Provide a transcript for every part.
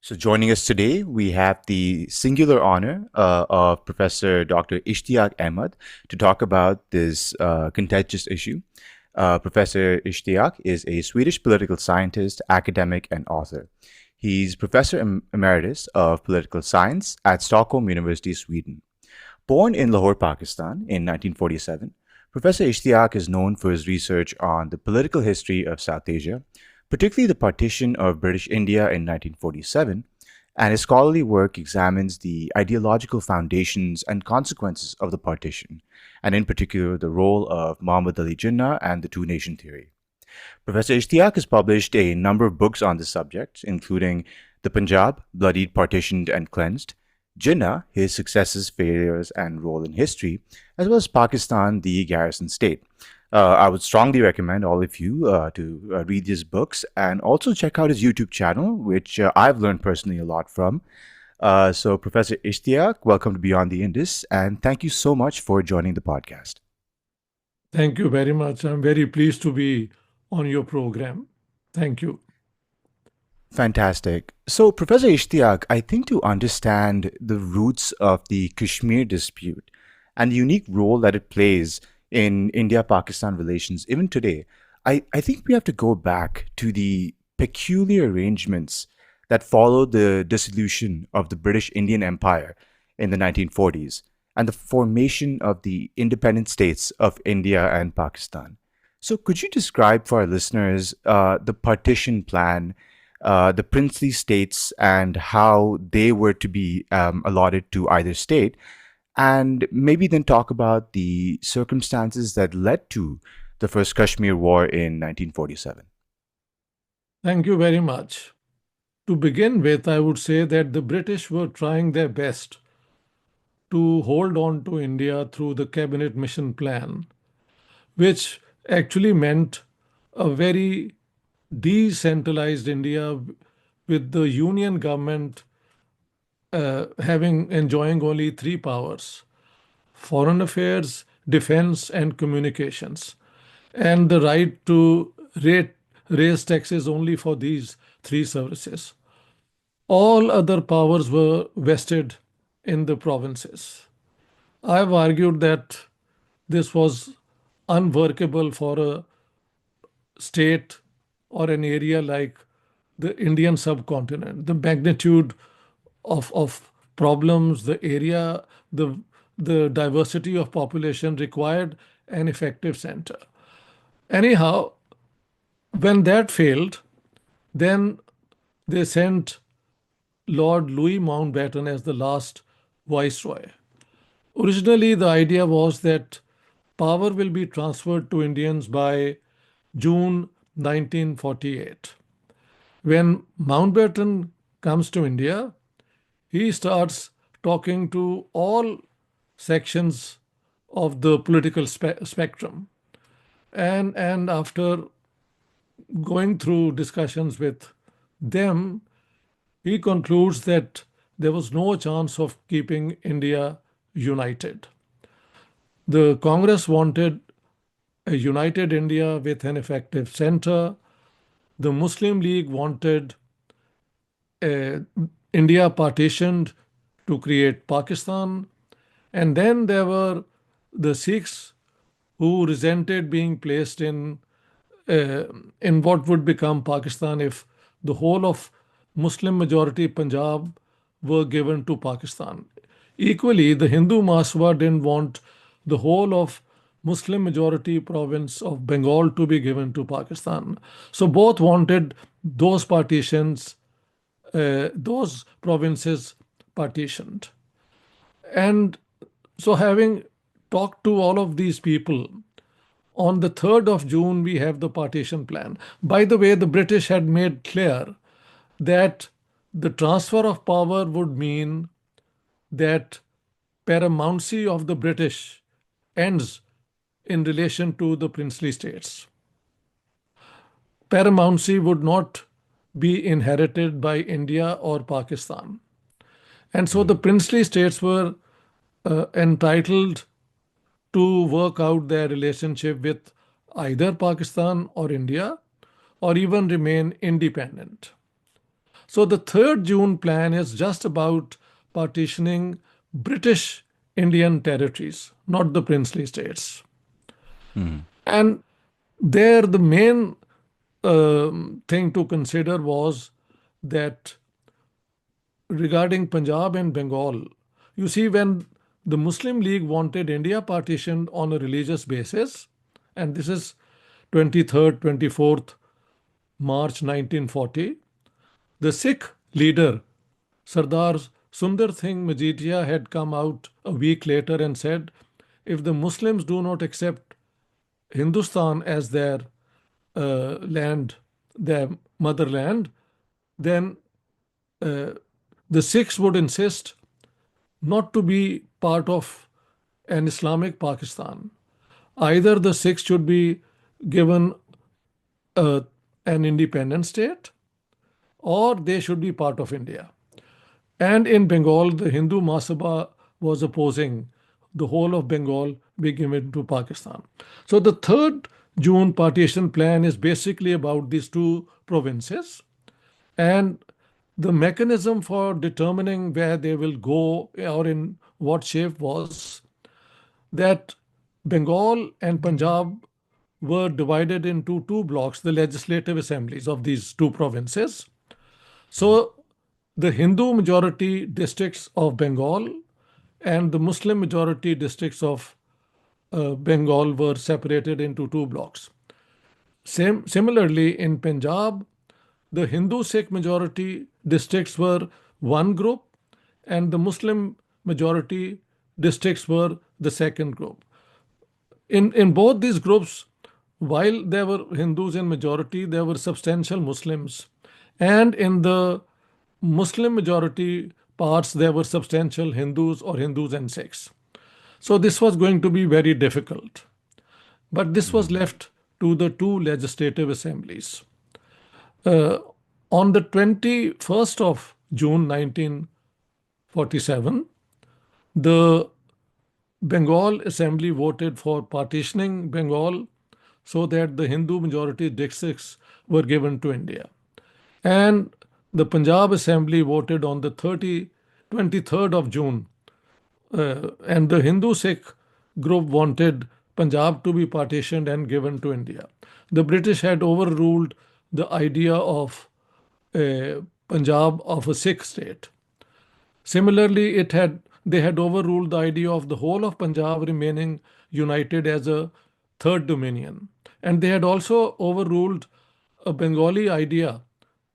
So, joining us today, we have the singular honor of Professor Dr. Ishtiaq Ahmed to talk about this contentious issue. Professor Ishtiaq is a Swedish political scientist, academic, and author. He's Professor Emeritus of Political Science at Stockholm University, Sweden. Born in Lahore, Pakistan in 1947, Professor Ishtiaq is known for his research on the political history of South Asia, particularly the partition of British India in 1947, and his scholarly work examines the ideological foundations and consequences of the partition, and in particular the role of Muhammad Ali Jinnah and the two-nation theory. Professor Ishtiaq has published a number of books on this subject, including The Punjab, Bloodied, Partitioned, and Cleansed, Jinnah, His Successes, Failures, and Role in History, as well as Pakistan, the Garrison State. I would strongly recommend all of you to read his books and also check out his YouTube channel, which I've learned personally a lot from. So, Professor Ishtiaq, welcome to Beyond the Indus, and thank you so much for joining the podcast. Thank you very much. I'm very pleased to be on your program. Thank you. Fantastic. So, Professor Ishtiaq, I think to understand the roots of the Kashmir dispute and the unique role that it plays in India-Pakistan relations, even today, I think we have to go back to the peculiar arrangements that followed the dissolution of the British Indian Empire in the 1940s and the formation of the independent states of India and Pakistan. So could you describe for our listeners the partition plan, the princely states, and how they were to be allotted to either state, and maybe then talk about the circumstances that led to the first Kashmir War in 1947. Thank you very much. To begin with, I would say that the British were trying their best to hold on to India through the Cabinet Mission Plan, which actually meant a very decentralized India with the union government enjoying only three powers: foreign affairs, defense, and communications, and the right to raise taxes only for these three services. All other powers were vested in the provinces. I've argued that this was unworkable for a state or an area like the Indian subcontinent. The magnitude of problems, the area, the diversity of population required an effective center. Anyhow, when that failed, then they sent Lord Louis Mountbatten as the last viceroy. Originally, the idea was that power will be transferred to Indians by June 1948. When Mountbatten comes to India, he starts talking to all sections of the political spectrum. And after going through discussions with them, he concludes that there was no chance of keeping India united. The Congress wanted a united India with an effective center. The Muslim League wanted India partitioned to create Pakistan. And then there were the Sikhs who resented being placed in what would become Pakistan if the whole of Muslim majority Punjab were given to Pakistan. Equally, the Hindu Mahasabha didn't want the whole of Muslim majority province of Bengal to be given to Pakistan. So both wanted those those provinces partitioned. And so, having talked to all of these people, on the 3rd of June, we have the partition plan. By the way, the British had made clear that the transfer of power would mean that paramountcy of the British ends in relation to the princely states. Paramountcy would not be inherited by India or Pakistan. And so the princely states were entitled to work out their relationship with either Pakistan or India, or even remain independent. So the 3rd June plan is just about partitioning British Indian territories, not the princely states. And there, the main thing to consider was that regarding Punjab and Bengal, you see, when the Muslim League wanted India partitioned on a religious basis, and this is 23rd, 24th March 1940, the Sikh leader Sardar Sundar Singh Majidhia had come out a week later and said, if the Muslims do not accept Hindustan as their land, their motherland, then the Sikhs would insist not to be part of an Islamic Pakistan. Either the Sikhs should be given an independent state, or they should be part of India. And in Bengal, the Hindu Mahasabha was opposing the whole of Bengal be given to Pakistan. So the 3rd June partition plan is basically about these two provinces, and the mechanism for determining where they will go or in what shape was that Bengal and Punjab were divided into two blocks, the legislative assemblies of these two provinces. So the Hindu majority districts of Bengal and the Muslim majority districts of Bengal were separated into two blocks. Similarly, in Punjab, the Hindu Sikh majority districts were one group and the Muslim majority districts were the second group. In both these groups, while there were Hindus in majority, there were substantial Muslims. And in the Muslim majority parts, there were substantial Hindus or Hindus and Sikhs. So this was going to be very difficult. But this was left to the two legislative assemblies. On the 21st of June 1947, the Bengal Assembly voted for partitioning Bengal so that the Hindu majority districts were given to India. And the Punjab Assembly voted on the 23rd of June, and the Hindu Sikh group wanted Punjab to be partitioned and given to India. The British had overruled the idea of Punjab of a Sikh state. Similarly, they had overruled the idea of the whole of Punjab remaining united as a third dominion. And they had also overruled a Bengali idea,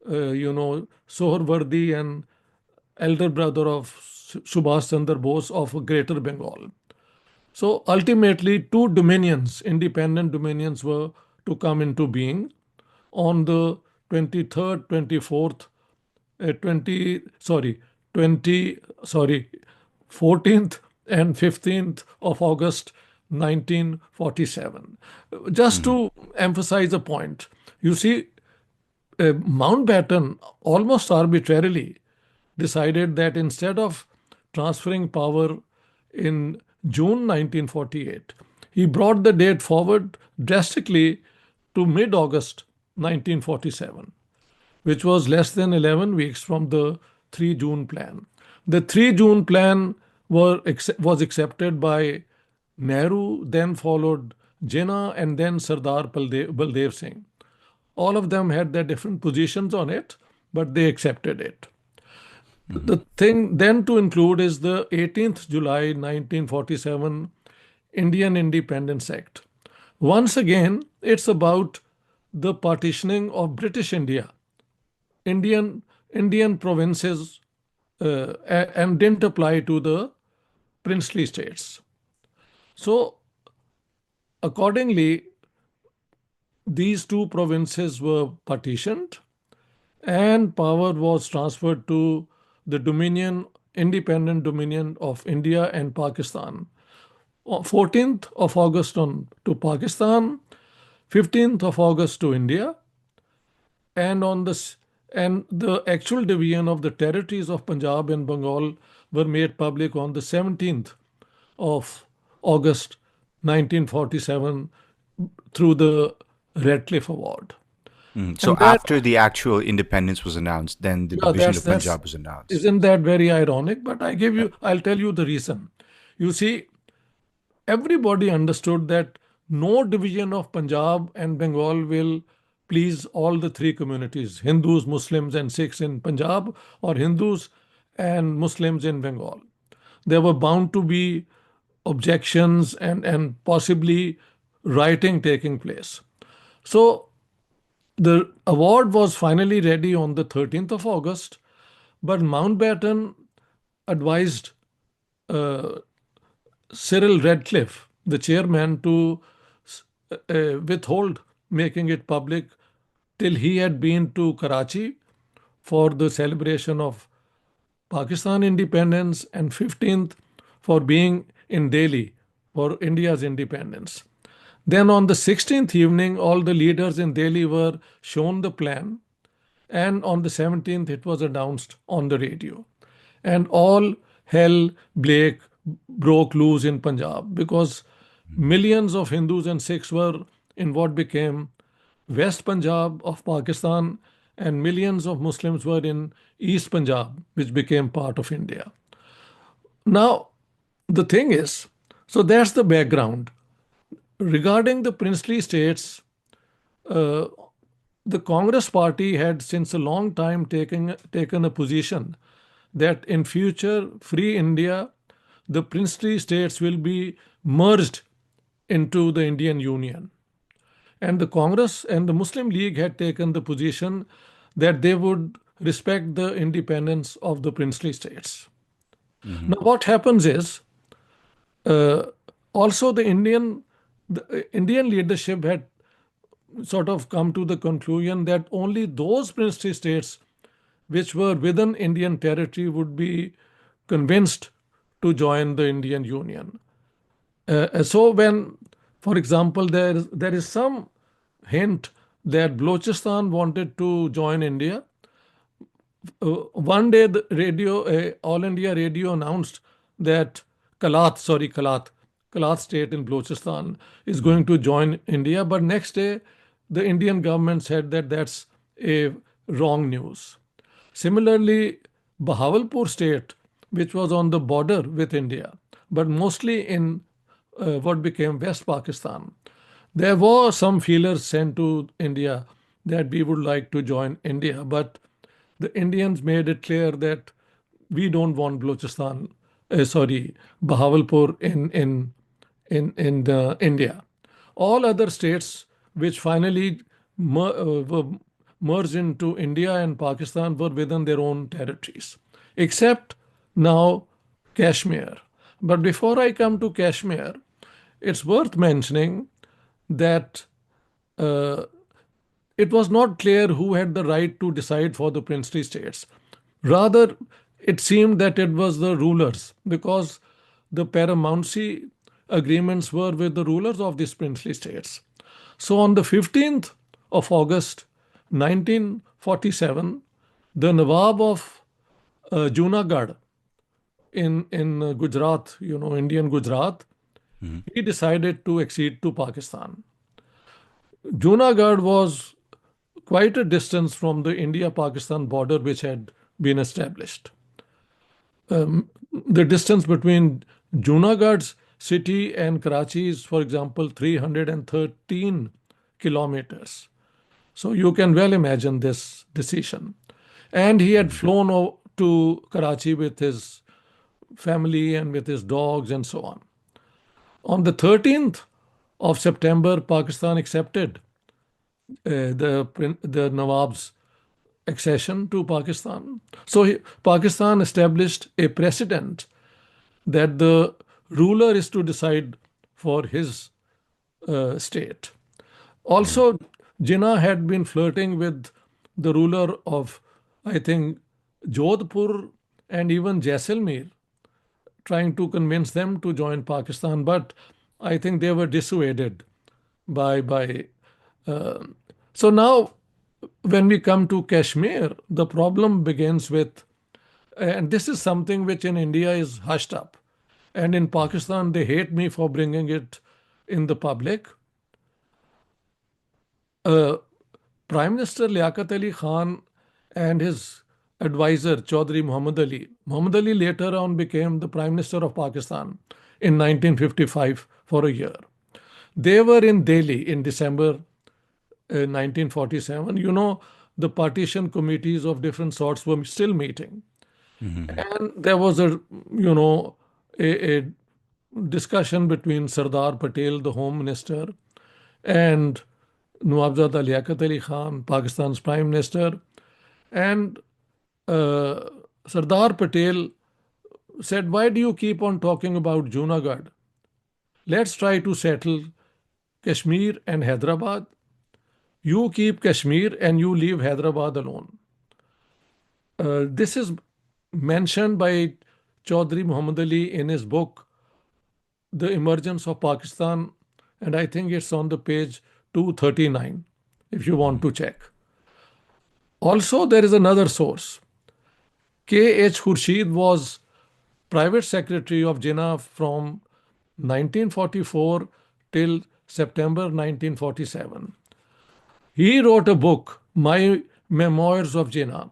Sohrawardi and elder brother of Subhash Chandra Bose of Greater Bengal. So ultimately, two dominions, independent dominions, were to come into being on the 23rd, 24th, 14th and 15th of August 1947. Just to emphasize a point, you see, Mountbatten almost arbitrarily decided that instead of transferring power in June 1948, he brought the date forward drastically to mid-August 1947, which was less than 11 weeks from the 3 June plan. The 3 June plan was accepted by Nehru, then followed Jinnah, and then Sardar Baldev Singh. All of them had their different positions on it, but they accepted it. The thing then to include is the 18th July 1947 Indian Independence Act. Once again, it's about the partitioning of British India, Indian provinces, and didn't apply to the princely states. So, accordingly, these two provinces were partitioned and power was transferred to the independent dominion of India and Pakistan. 14th of August to Pakistan, 15th of August to India, and the actual division of the territories of Punjab and Bengal were made public on the 17th of August 1947 through the Radcliffe Award. So And that, after the actual independence was announced, then the yeah, division of that's Punjab was announced. isn't that very ironic? But Yeah. I'll tell you the reason. You see, everybody understood that no division of Punjab and Bengal will please all the three communities, Hindus, Muslims, and Sikhs in Punjab, or Hindus and Muslims in Bengal. There were bound to be objections and possibly rioting taking place. So the award was finally ready on the 13th of August, but Mountbatten advised uh, Cyril Redcliffe, the chairman, to withhold making it public till he had been to Karachi for the celebration of Pakistan independence, and 15th for being in Delhi for India's independence. Then on the 16th evening, all the leaders in Delhi were shown the plan, and on the 17th, it was announced on the radio. And all hell broke loose in Punjab because millions of Hindus and Sikhs were in what became West Punjab of Pakistan, and millions of Muslims were in East Punjab, which became part of India. Now, the thing is, so that's the background. Regarding the princely states, uh, the Congress party had since a long time taken a position that in future free India, the princely states will be merged into the Indian Union. And the Congress and the Muslim League had taken the position that they would respect the independence of the princely states. Hmm. Now, what happens is uh, also the Indian leadership had sort of come to the conclusion that only those princely states which were within Indian territory would be convinced to join the Indian Union. So when, for example, there is some hint that Balochistan wanted to join India. One day, the All India Radio announced that Kalat state in Balochistan is Hmm. going to join India. But next day, the Indian government said that that's a wrong news. Similarly, Bahawalpur state, which was on the border with India, but mostly in what became West Pakistan, there were some feelers sent to India that we would like to join India, but the Indians made it clear that we don't want Bahawalpur in the India. All other states which finally were merged into India and Pakistan were within their own territories, except now Kashmir. But before I come to Kashmir, it's worth mentioning that uh, it was not clear who had the right to decide for the princely states. Rather, it seemed that it was the rulers because the paramountcy agreements were with the rulers of these princely states. So on the 15th of August 1947, the Nawab of Junagadh in Gujarat, Indian Gujarat, Hmm. he decided to accede to Pakistan. Junagadh was quite a distance from the India Pakistan border which had been established. The distance between Junagadh's city and Karachi is, for example, 313 kilometers. So you can well imagine this decision. And he had flown to Karachi with his family and with his dogs and so on. On the 13th of September, Pakistan accepted the Nawab's accession to Pakistan. So Pakistan established a precedent that the ruler is to decide for his state. Hmm. Also, Jinnah had been flirting with the ruler of, I think, Jodhpur and even Jaisalmer, trying to convince them to join Pakistan, but I think they were dissuaded by. Uh, so now, when we come to Kashmir, the problem begins with, and this is something which in India is hushed up, and in Pakistan they hate me for bringing it in the public. Uh, Prime Minister Liaquat Ali Khan and his advisor Chaudhry Muhammad Ali. Muhammad Ali later on became the Prime Minister of Pakistan in 1955 for a year. They were in Delhi in December 1947. You know, the partition committees of different sorts were still meeting. And there was a discussion between Sardar Patel, the Home Minister, and Nawabzada Liaquat Ali Khan, Pakistan's Prime Minister. And Sardar Patel said, "Why do you keep on talking about Junagadh? Let's try to settle Kashmir and Hyderabad. You keep Kashmir and you leave Hyderabad alone." This is mentioned by Chaudhry Muhammad Ali in his book, The Emergence of Pakistan, and I think it's on the page 239, if you want to check. Also, there is another source. K.H. Khurshid was private secretary of Jinnah from 1944 till September 1947. He wrote a book, My Memoirs of Jinnah,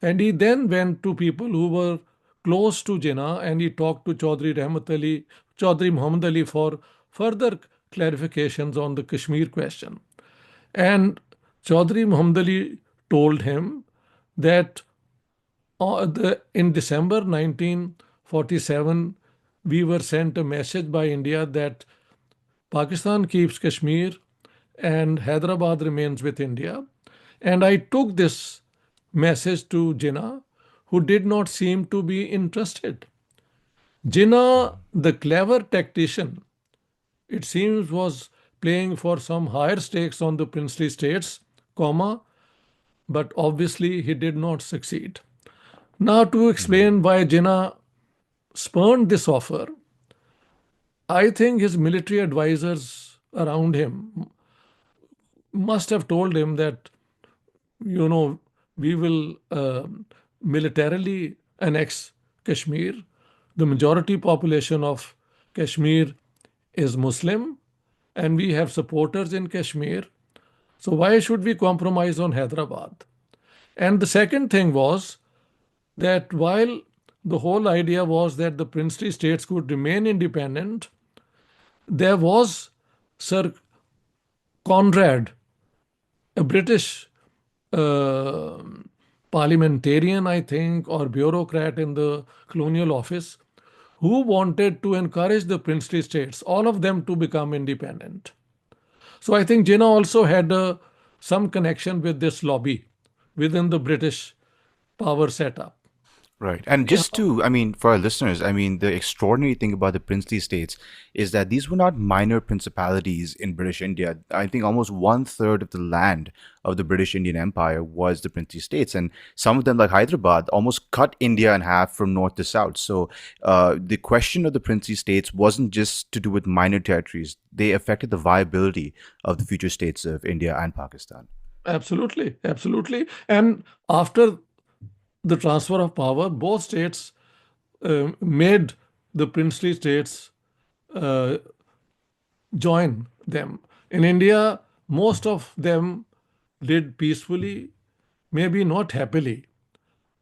and he then went to people who were close to Jinnah and he talked to Chaudhry Muhammad Ali for further clarifications on the Kashmir question. And Chaudhry Muhammad Ali told him that in December 1947, we were sent a message by India that Pakistan keeps Kashmir and Hyderabad remains with India. And I took this message to Jinnah, who did not seem to be interested. Jinnah, the clever tactician, it seems was playing for some higher stakes on the princely states, but obviously he did not succeed. Now, to explain why Jinnah spurned this offer, I think his military advisors around him must have told him that, we will militarily annex Kashmir. The majority population of Kashmir is Muslim, and we have supporters in Kashmir. So why should we compromise on Hyderabad? And the second thing was that while the whole idea was that the princely states could remain independent, there was Sir Conrad, a British parliamentarian, I think, or bureaucrat in the colonial office, who wanted to encourage the princely states, all of them, to become independent. So I think Jinnah also had some connection with this lobby within the British power setup. Right. And just to, for our listeners, the extraordinary thing about the princely states is that these were not minor principalities in British India. I think almost 1/3 of the land of the British Indian Empire was the princely states. And some of them, like Hyderabad, almost cut India in half from north to south. So the question of the princely states wasn't just to do with minor territories. They affected the viability of the future states of India and Pakistan. Absolutely, absolutely. And after the transfer of power, both states made the princely states join them. In India, most of them did peacefully, maybe not happily,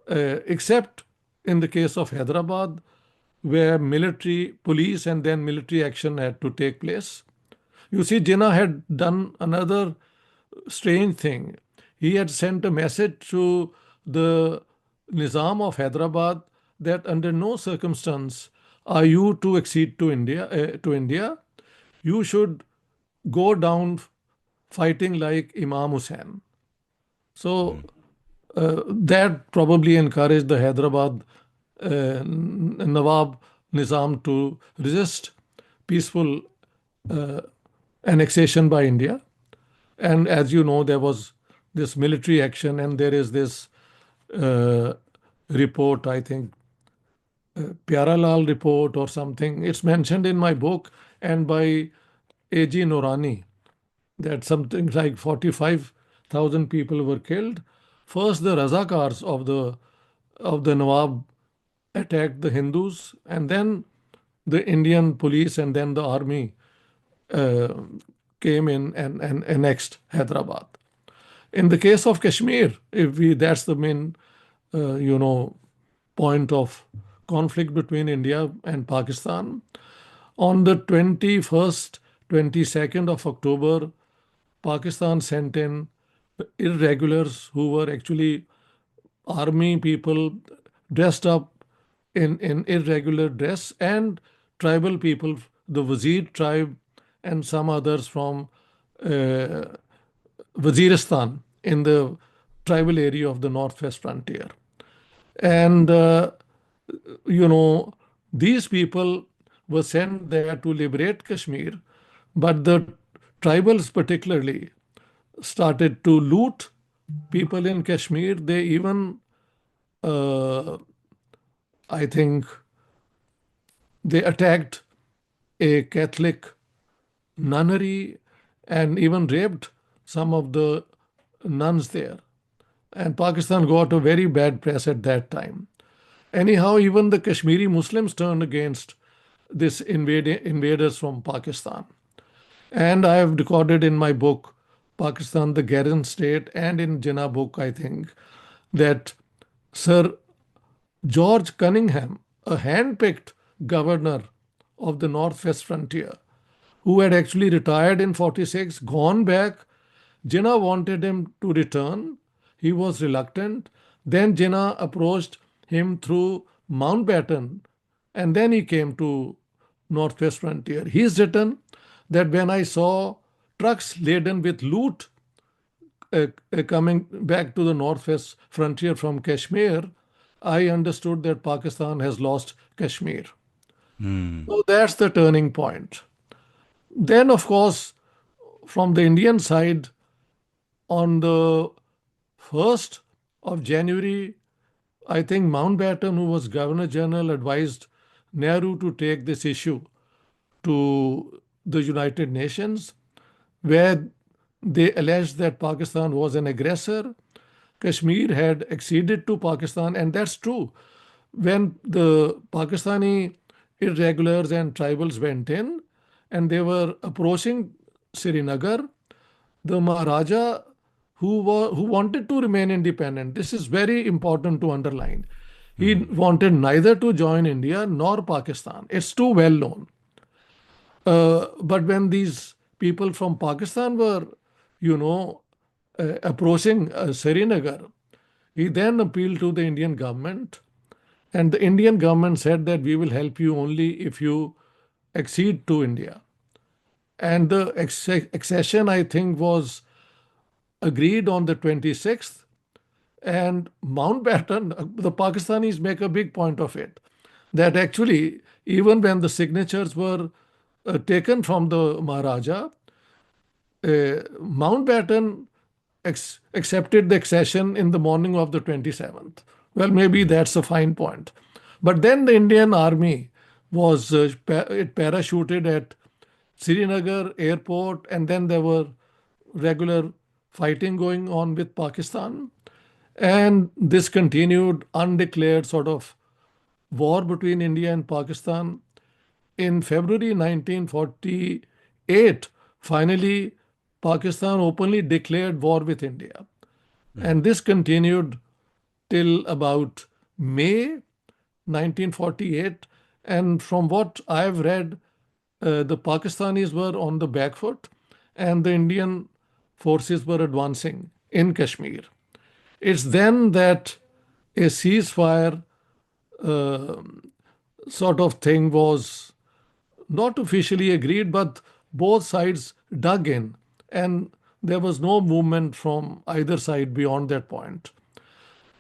except in the case of Hyderabad, where military, police, and then military action had to take place. You see, Jinnah had done another strange thing. He had sent a message to the Nizam of Hyderabad that under no circumstance are you to accede to India. You should go down fighting like Imam Hussain. So that probably encouraged the Hyderabad Nawab Nizam to resist peaceful annexation by India. And as you know, there was this military action, and there is this report, I think, Pyaralal report or something. It's mentioned in my book and by A.G. Noorani that something like 45,000 people were killed. First, the Razakars of the Nawab attacked the Hindus, and then the Indian police and then the army came in and annexed Hyderabad. In the case of Kashmir, that's the main, uh, you know, point of conflict between India and Pakistan. On the 21st, 22nd of October, Pakistan sent in irregulars who were actually army people dressed up in irregular dress, and tribal people, the Wazir tribe and some others from uh, Waziristan in the tribal area of the northwest frontier. And, you know, these people were sent there to liberate Kashmir, but the tribals particularly started to loot people in Kashmir. They even, uh, I think, they attacked a Catholic nunnery and even raped some of the nuns there. And Pakistan got a very bad press at that time. Anyhow, even the Kashmiri Muslims turned against this invaders from Pakistan. And I have recorded in my book, Pakistan, the Garrison State, and in Jinnah book, I think, that Sir George Cunningham, a hand-picked governor of the northwest frontier, who had actually retired in 46, gone back. Jinnah wanted him to return. He was reluctant. Then Jinnah approached him through Mountbatten, and then he came to northwest frontier. He's written that when I saw trucks laden with loot coming back to the northwest frontier from Kashmir, I understood that Pakistan has lost Kashmir. So that's the turning point. Then, of course, from the Indian side, on the 1st of January, I think Mountbatten, who was Governor General, advised Nehru to take this issue to the United Nations, where they alleged that Pakistan was an aggressor. Kashmir had acceded to Pakistan, and that's true. When the Pakistani irregulars and tribals went in and they were approaching Srinagar, the Maharaja, who wanted to remain independent, this is very important to underline. He wanted neither to join India nor Pakistan. It's too well known. But when these people from Pakistan were, you know, approaching Srinagar, he then appealed to the Indian government, and the Indian government said that we will help you only if you accede to India. And the accession, I think, was agreed on the 26th. And Mountbatten, the Pakistanis make a big point of it, that actually, even when the signatures were taken from the Maharaja, Mountbatten accepted the accession in the morning of the 27th. Well, maybe that's a fine point. But then the Indian army was it parachuted at Srinagar airport, and then there were regular fighting going on with Pakistan. And this continued undeclared sort of war between India and Pakistan. In February 1948, finally, Pakistan openly declared war with India. And this continued till about May 1948. And from what I've read, the Pakistanis were on the back foot and the Indian forces were advancing in Kashmir. It's then that a ceasefire sort of thing was not officially agreed, but both sides dug in, and there was no movement from either side beyond that point.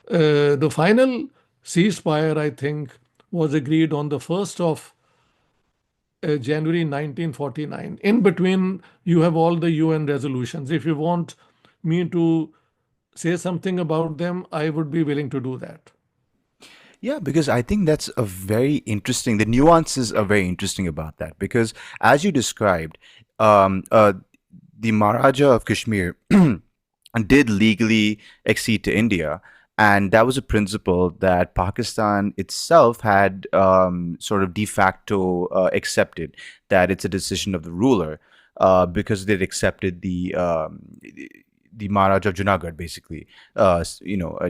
The final ceasefire, I think, was agreed on the 1st of January 1949. In between, you have all the UN resolutions. If you want me to say something about them, I would be willing to do that. Yeah, because I think that's a very interesting, the nuances are very interesting about that. Because as you described, um, uh, the Maharaja of Kashmir did legally accede to India. And that was a principle that Pakistan itself had sort of de facto accepted, that it's a decision of the ruler because they'd accepted the Maharaj of Junagadh, basically,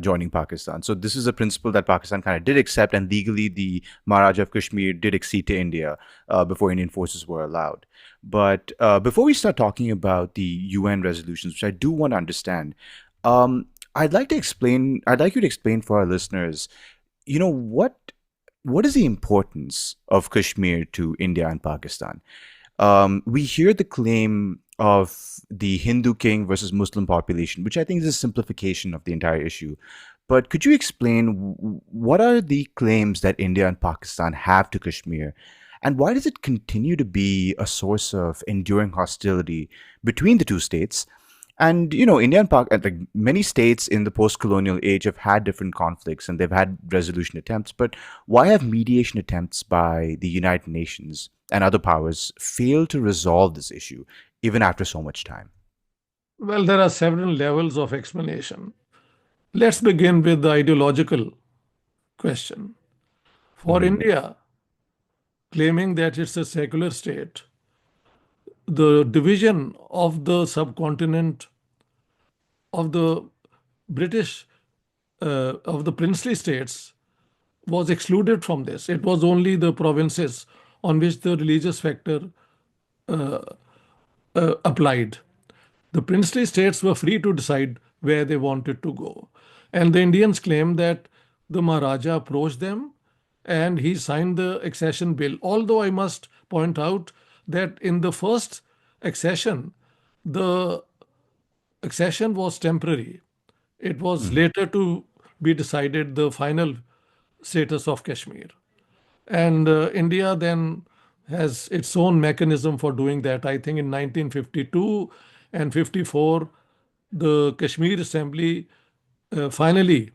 joining Pakistan. So this is a principle that Pakistan kind of did accept, and legally the Maharaj of Kashmir did accede to India before Indian forces were allowed. But before we start talking about the UN resolutions, which I do want to understand, um, I'd like to explain. I'd like you to explain for our listeners, what is the importance of Kashmir to India and Pakistan? We hear the claim of the Hindu king versus Muslim population, which I think is a simplification of the entire issue. But could you explain what are the claims that India and Pakistan have to Kashmir, and why does it continue to be a source of enduring hostility between the two states? And India and like many states in the post-colonial age have had different conflicts and they've had resolution attempts. But why have mediation attempts by the United Nations and other powers failed to resolve this issue, even after so much time? Well, there are several levels of explanation. Let's begin with the ideological question. For Mm-hmm. India, claiming that it's a secular state, the division of the subcontinent of the British, of the princely states was excluded from this. It was only the provinces on which the religious factor applied. The princely states were free to decide where they wanted to go. And the Indians claim that the Maharaja approached them and he signed the accession bill. Although I must point out that in the first accession, the accession was temporary. It was Mm-hmm. later to be decided the final status of Kashmir. And India then has its own mechanism for doing that. I think in 1952 and 54, the Kashmir Assembly finally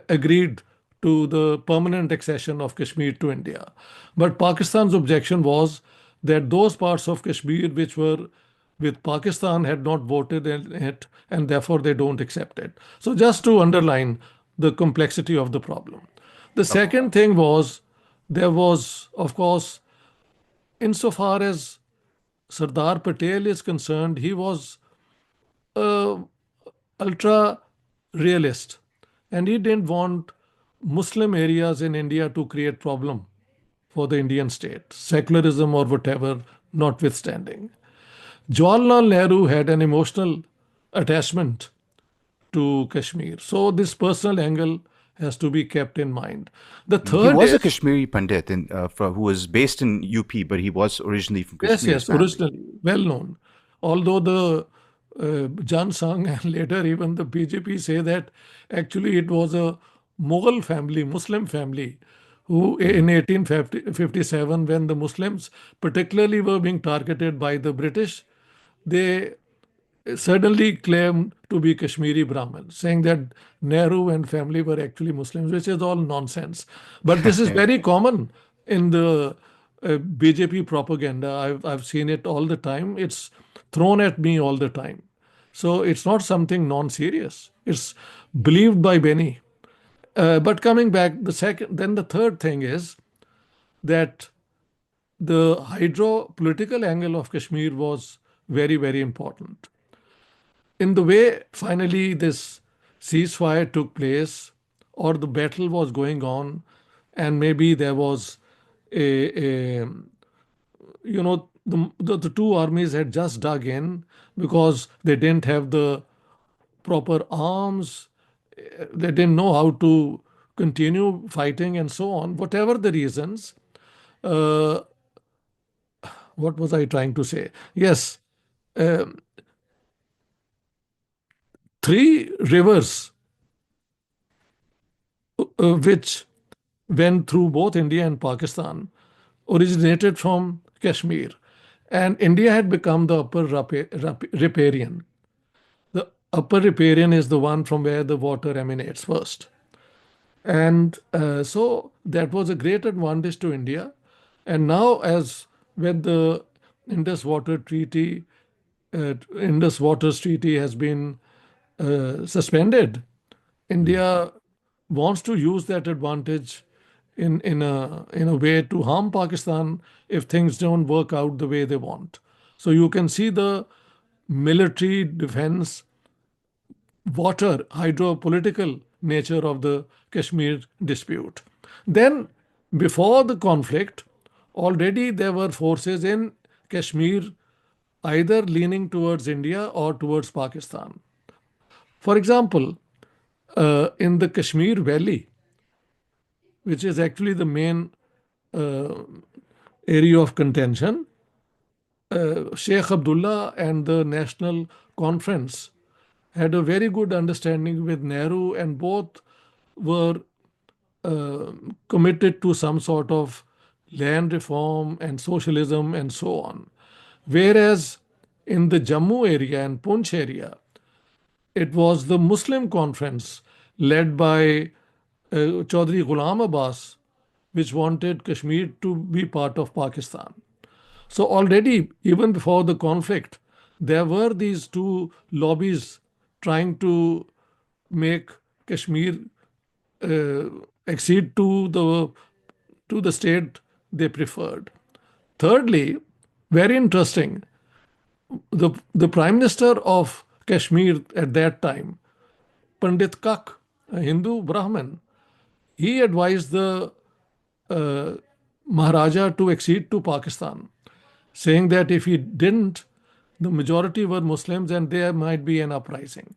agreed to the permanent accession of Kashmir to India. But Pakistan's objection was that those parts of Kashmir which were with Pakistan had not voted in it and therefore they don't accept it. So, just to underline the complexity of the problem. The Okay. second thing was there was, of course, insofar as Sardar Patel is concerned, he was uh, ultra realist and he didn't want Muslim areas in India to create problem for the Indian state, secularism or whatever notwithstanding. Jawaharlal Nehru had an emotional attachment to Kashmir. So this personal angle has to be kept in mind. The He third was a is, Kashmiri Pandit who was based in UP, but he was originally from yes, Kashmir, his yes, family. originally well known. Although the Jan Sangh and later even the BJP say that actually it was a Mughal family, Muslim family, who Mm-hmm. in 1857, when the Muslims particularly were being targeted by the British, they suddenly claimed to be Kashmiri Brahmins, saying that Nehru and family were actually Muslims, which is all nonsense. But this is very common in the BJP propaganda. I've seen it all the time. It's thrown at me all the time. So it's not something non-serious. It's believed by many. But coming back, then the third thing is that the hydro-political angle of Kashmir was very, very important. In the way finally this ceasefire took place or the battle was going on and maybe there was a the two armies had just dug in because they didn't have the proper arms, they didn't know how to continue fighting and so on, whatever the reasons. uh, what was I trying to say? Yes, um, three rivers which went through both India and Pakistan originated from Kashmir. And India had become the riparian. The upper riparian is the one from where the water emanates first. And so that was a great advantage to India. And now, as when the Indus Water Treaty, Indus Waters Treaty has been suspended, India wants to use that advantage in a way to harm Pakistan if things don't work out the way they want. So you can see the military defense, water, hydropolitical nature of the Kashmir dispute. Then, before the conflict, already there were forces in Kashmir either leaning towards India or towards Pakistan. For example, in the Kashmir Valley, which is actually the main uh, area of contention, Sheikh Abdullah and the National Conference had a very good understanding with Nehru, and both were uh, committed to some sort of land reform and socialism and so on. Whereas in the Jammu area and Punch area, it was the Muslim conference led by Chaudhry Ghulam Abbas, which wanted Kashmir to be part of Pakistan. So already, even before the conflict, there were these two lobbies trying to make Kashmir uh, accede to the state they preferred. Thirdly, very interesting, the Prime Minister of Kashmir at that time, Pandit Kak, a Hindu Brahmin, he advised the uh, Maharaja to accede to Pakistan, saying that if he didn't, the majority were Muslims and there might be an uprising.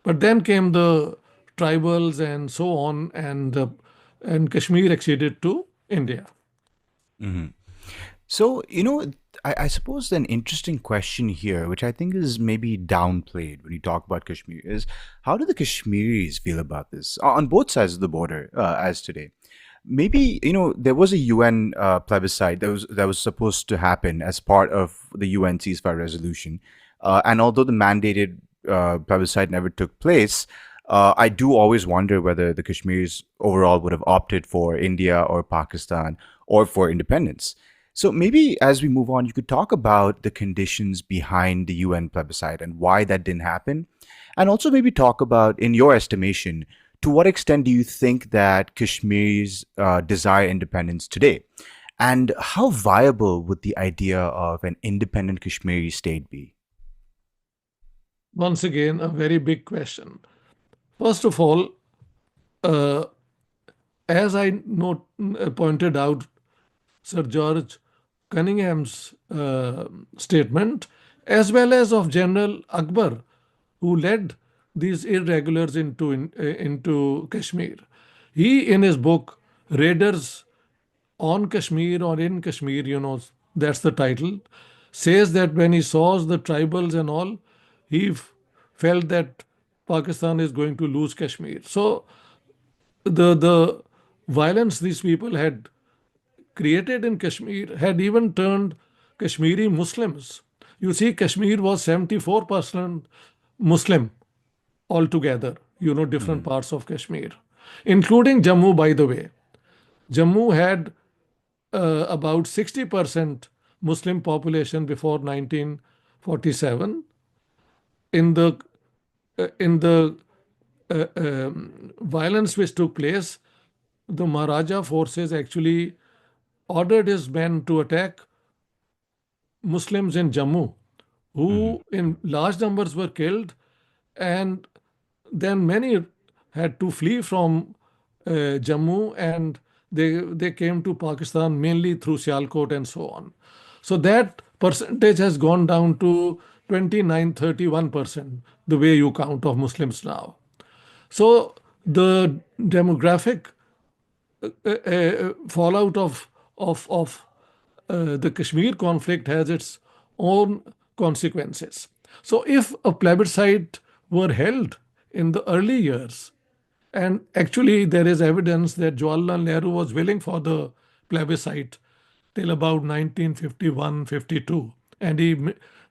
But then came the tribals and so on, and Kashmir acceded to India. So, I suppose an interesting question here, which I think is maybe downplayed when you talk about Kashmir, is how do the Kashmiris feel about this on both sides of the border as today? Maybe, there was a UN plebiscite that was supposed to happen as part of the UN ceasefire resolution. And although the mandated plebiscite never took place, I do always wonder whether the Kashmiris overall would have opted for India or Pakistan or for independence. So maybe as we move on, you could talk about the conditions behind the UN plebiscite and why that didn't happen. And also maybe talk about, in your estimation, to what extent do you think that Kashmiris desire independence today? And how viable would the idea of an independent Kashmiri state be? Once again, a very big question. First of all, uh, as I pointed out, Sir George Cunningham's statement, as well as of General Akbar, who led these irregulars into Kashmir. He, in his book, Raiders on Kashmir or in Kashmir, that's the title, says that when he saw the tribals and all, he felt that Pakistan is going to lose Kashmir. So the violence these people had created in Kashmir had even turned Kashmiri Muslims. You see, Kashmir was 74% Muslim altogether, different parts of Kashmir, including Jammu, by the way. Jammu had about 60% Muslim population before 1947. In the violence which took place, the Maharaja forces actually ordered his men to attack Muslims in Jammu, who in large numbers were killed, and then many had to flee from Jammu, and they came to Pakistan mainly through Sialkot and so on. So that percentage has gone down to 29-31%, the way you count of Muslims now. So the demographic fallout of the Kashmir conflict has its own consequences. So if a plebiscite were held in the early years, and actually there is evidence that Jawaharlal Nehru was willing for the plebiscite till about 1951-52, and he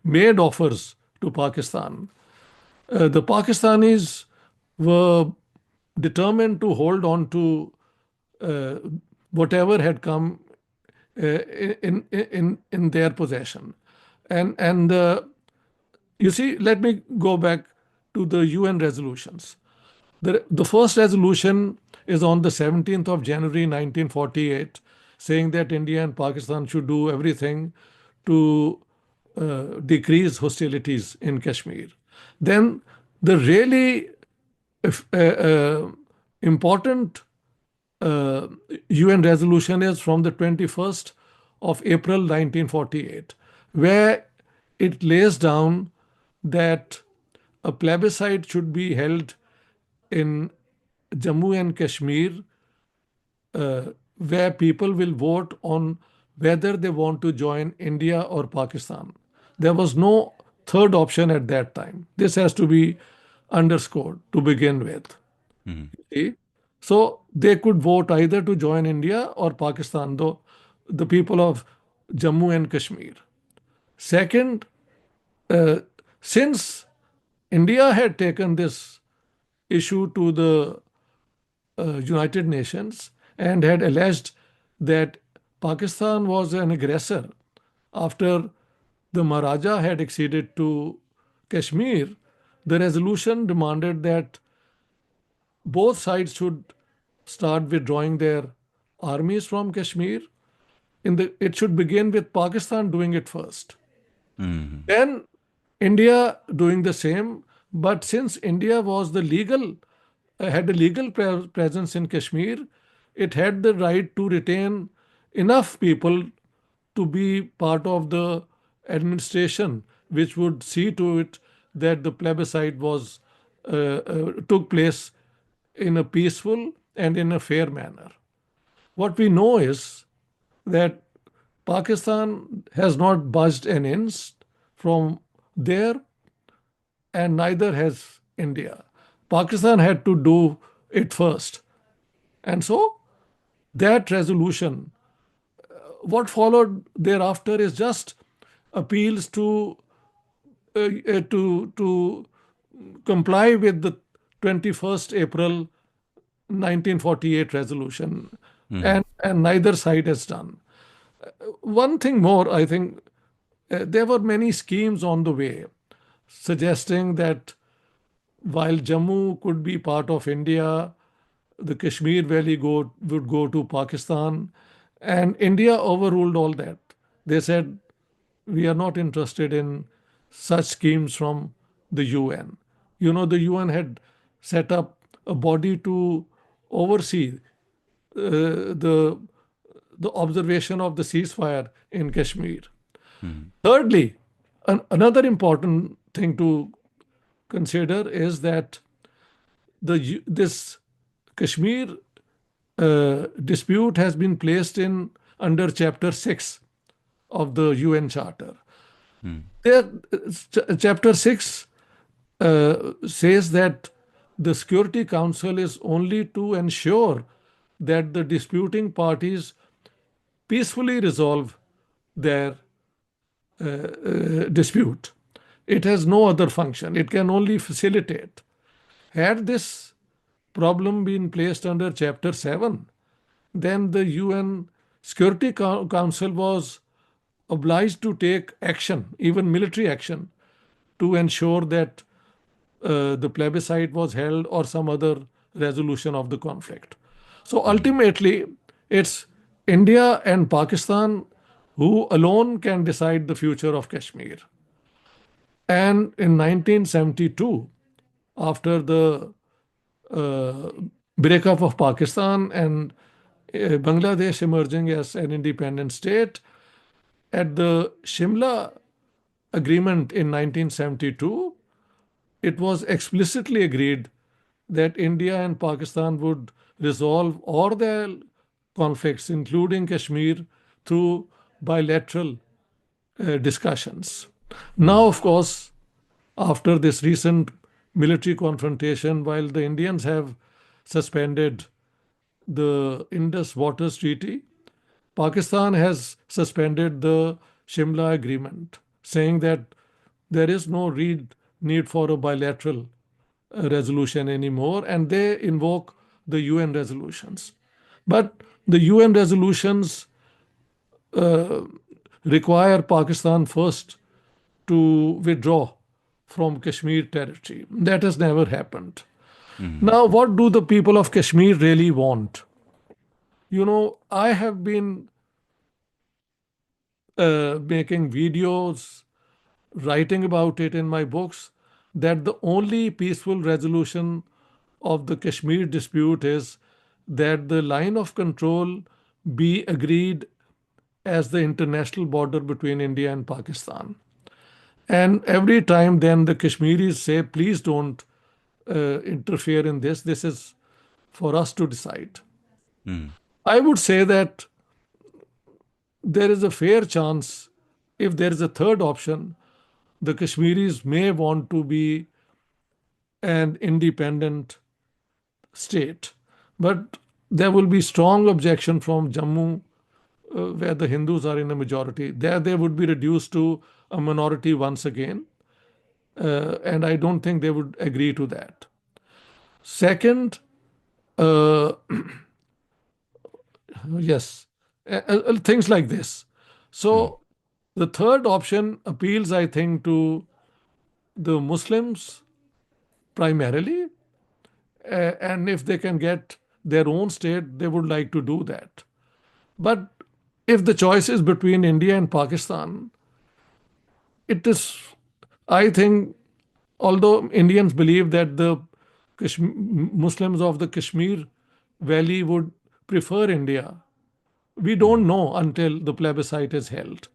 made offers to Pakistan. The Pakistanis were determined to hold on to uh, whatever had come in their possession. And you see, let me go back to the UN resolutions. The first resolution is on the 17th of January 1948, saying that India and Pakistan should do everything to decrease hostilities in Kashmir. Then the really important uh, UN resolution is from the 21st of April 1948, where it lays down that a plebiscite should be held in Jammu and Kashmir, where people will vote on whether they want to join India or Pakistan. There was no third option at that time. This has to be underscored to begin with. See? So they could vote either to join India or Pakistan, though the people of Jammu and Kashmir. Second, uh, since India had taken this issue to the United Nations and had alleged that Pakistan was an aggressor after the Maharaja had acceded to Kashmir, the resolution demanded that both sides should start withdrawing their armies from Kashmir. It should begin with Pakistan doing it first. Then India doing the same. But since India was had a legal presence in Kashmir, it had the right to retain enough people to be part of the administration, which would see to it that the plebiscite took place in a peaceful and in a fair manner. What we know is that Pakistan has not budged an inch from there, and neither has India. Pakistan had to do it first. And so that resolution, what followed thereafter is just appeals to comply with the 21st April 1948 resolution, and neither side has done. One thing more, I think there were many schemes on the way suggesting that while Jammu could be part of India, the Kashmir Valley would go to Pakistan, and India overruled all that. They said, we are not interested in such schemes from the UN. You know, the UN had set up a body to oversee the observation of the ceasefire in Kashmir. Thirdly, another important thing to consider is that this Kashmir dispute has been placed under Chapter 6 of the UN Charter. Chapter 6 says that the Security Council is only to ensure that the disputing parties peacefully resolve their dispute. It has no other function. It can only facilitate. Had this problem been placed under Chapter 7, then the UN Security Council was obliged to take action, even military action, to ensure that the plebiscite was held or some other resolution of the conflict. So ultimately, it's India and Pakistan who alone can decide the future of Kashmir. And in 1972, after the breakup of Pakistan and Bangladesh emerging as an independent state, at the Shimla Agreement in 1972, it was explicitly agreed that India and Pakistan would resolve all their conflicts, including Kashmir, through bilateral discussions. Now, of course, after this recent military confrontation, while the Indians have suspended the Indus Waters Treaty, Pakistan has suspended the Shimla Agreement, saying that there is no need for a bilateral resolution anymore, and they invoke the UN resolutions. But the UN resolutions require Pakistan first to withdraw from Kashmir territory. That has never happened. Now, what do the people of Kashmir really want? You know, I have been making videos writing about it in my books, that the only peaceful resolution of the Kashmir dispute is that the line of control be agreed as the international border between India and Pakistan. And every time then the Kashmiris say, please don't interfere in this. This is for us to decide. Mm. I would say that there is a fair chance, if there is a third option, the Kashmiris may want to be an independent state. But there will be strong objection from Jammu, where the Hindus are in a majority. There they would be reduced to a minority once again. And I don't think they would agree to that. Second, uh, yes, things like this. Mm. So the third option appeals, I think, to the Muslims primarily, and if they can get their own state, they would like to do that. But if the choice is between India and Pakistan, it is, I think, although Indians believe that the Muslims of the Kashmir Valley would prefer India, we don't Mm. know until the plebiscite is held.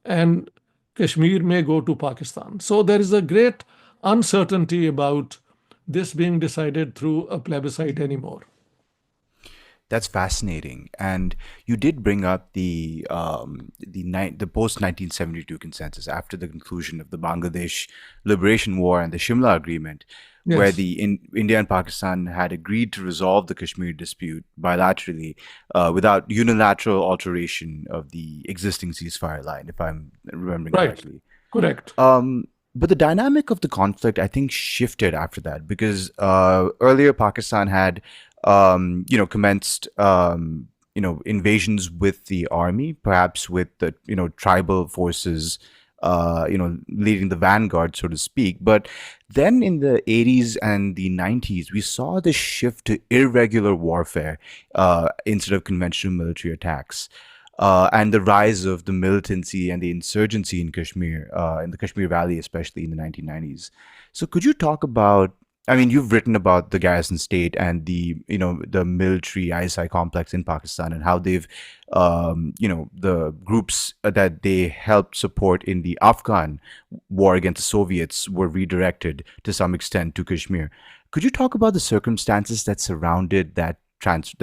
And Kashmir may go to Pakistan. So there is a great uncertainty about this being decided through a plebiscite anymore. That's fascinating, and you did bring up the post 1972 consensus after the conclusion of the Bangladesh Liberation War and the Shimla Agreement, where Yes, India and Pakistan had agreed to resolve the Kashmir dispute bilaterally without unilateral alteration of the existing ceasefire line, if I'm remembering right, correctly. correct. But the dynamic of the conflict, I think, shifted after that because earlier Pakistan had, commenced, invasions with the army, perhaps with the, tribal forces, leading the vanguard, so to speak. But then in the 80s and the 90s, we saw this shift to irregular warfare instead of conventional military attacks and the rise of the militancy and the insurgency in Kashmir, in the Kashmir Valley, especially in the 1990s. So, could you talk about? I mean, you've written about the garrison state and the military ISI complex in Pakistan and how they've, the groups that they helped support in the Afghan war against the Soviets were redirected to some extent to Kashmir. Could you talk about the circumstances that surrounded that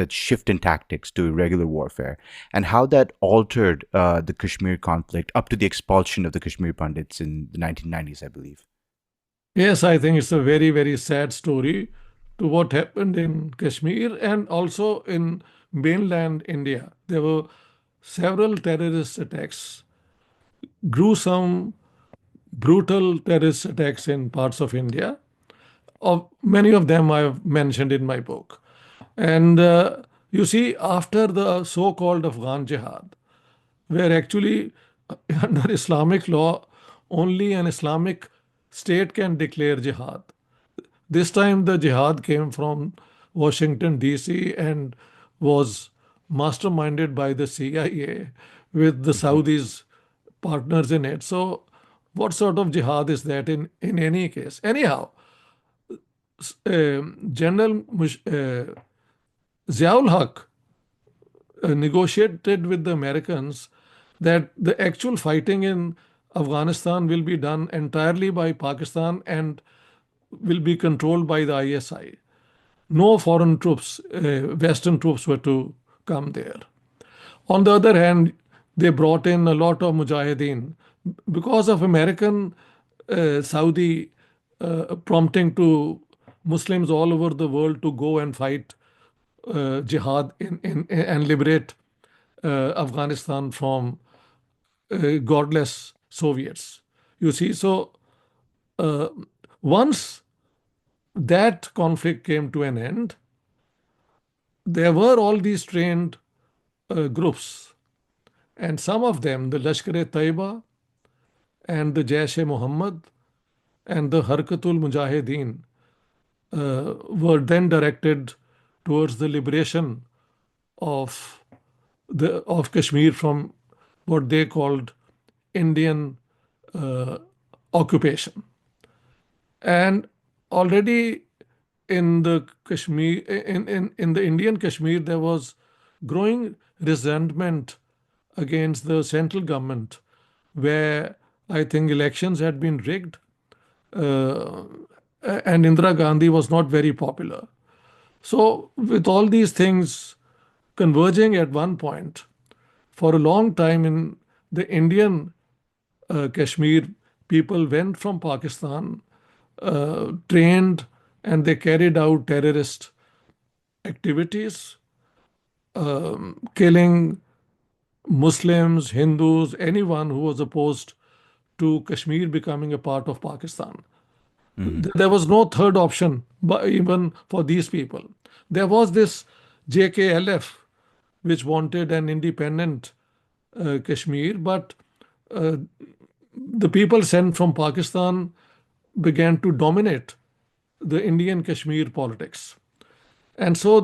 shift in tactics to irregular warfare, and how that altered the Kashmir conflict up to the expulsion of the Kashmir Pandits in the 1990s, I believe? Yes, I think it's a very, very sad story to what happened in Kashmir and also in mainland India. There were several terrorist attacks, gruesome, brutal terrorist attacks in parts of India. Of many of them I have mentioned in my book. And you see, after the so-called Afghan Jihad, where actually under Islamic law, only an Islamic state can declare jihad. This time the jihad came from Washington, D.C. and was masterminded by the CIA with the Hmm. Saudis partners in it. So, what sort of jihad is that in any case? Anyhow, General Ziaul Haq negotiated with the Americans that the actual fighting in Afghanistan will be done entirely by Pakistan and will be controlled by the ISI. No foreign troops, Western troops were to come there. On the other hand, they brought in a lot of mujahideen because of American Saudi prompting to Muslims all over the world to go and fight jihad and liberate Afghanistan from godless Soviets. You see, so uh, once that conflict came to an end, there were all these trained groups, and some of them, the Lashkar-e-Taiba and the Jaish-e-Muhammad and the Harkatul Mujahideen, were then directed towards the liberation of of Kashmir from what they called Indian occupation. And already in the Kashmir, in the Indian Kashmir, there was growing resentment against the central government, where I think elections had been rigged, uh, and Indira Gandhi was not very popular. So, with all these things converging at one point, for a long time in the Indian Kashmir, people went from Pakistan, trained, and they carried out terrorist activities, killing Muslims, Hindus, anyone who was opposed to Kashmir becoming a part of Pakistan. Hmm. There was no third option, but even for these people. There was this JKLF, which wanted an independent Kashmir, but uh, the people sent from Pakistan began to dominate the Indian Kashmir politics. And so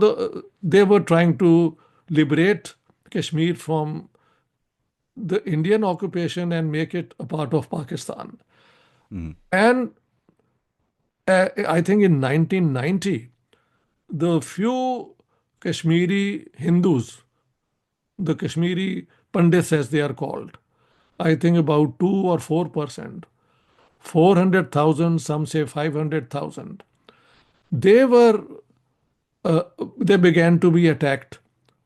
they were trying to liberate Kashmir from the Indian occupation and make it a part of Pakistan. Hmm. And I think in 1990, the few Kashmiri Hindus, the Kashmiri Pandits as they are called, I think about 2 or 4%, 400,000, some say 500,000, they were uh, they began to be attacked